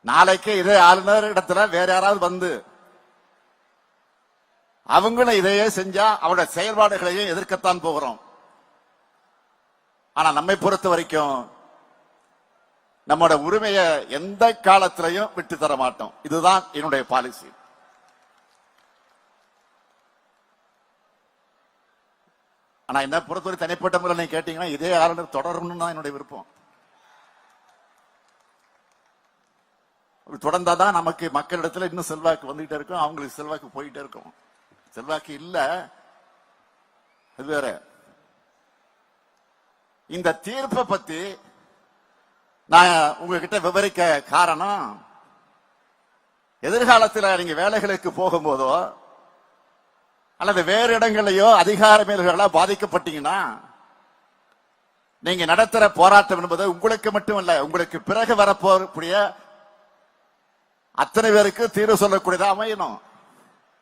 நாளைக்கு இதே ஆளுநர் இடத்துல வேற யாராவது வந்து அவங்களும் இதையே செஞ்சா அவருடைய செயல்பாடுகளையும் எதிர்க்கத்தான் போகிறோம். ஆனா நம்மை பொறுத்த வரைக்கும் நம்மோட உரிமையை எந்த காலத்திலையும் விட்டு தர மாட்டோம். இதுதான் என்னுடைய பாலிசி. ஆனா என்ன பொறுத்தவரை தனிப்பட்ட முறையில் நீங்க கேட்டீங்கன்னா இதே ஆளுநர் தொடரணும்னு தான் என்னுடைய விருப்பம். தொடர்ந்தாதான் நமக்கு மக்களிடத்துல இன்னும் செல்வாக்கு வந்துகிட்டே இருக்கும், அவங்களுக்கு செல்வாக்கு போயிட்டே இருக்கும். செல்வாக்கு இல்ல அது வேற. இந்த தீர்ப்பை பத்தி நான் உங்ககிட்ட விவரிக்க காரணம், எதிர்காலத்தில் நீங்க வேலைகளுக்கு போகும்போதோ அல்லது வேறு இடங்களையோ அதிகார மேல்களா பாதிக்கப்பட்டீங்கன்னா நீங்க நடத்துற போராட்டம் என்பது உங்களுக்கு மட்டுமல்ல, உங்களுக்கு பிறகு வரப்போறக்கூடிய அத்தனை பேருக்கு தீர்வு சொல்லக்கூடியதா அமையணும்.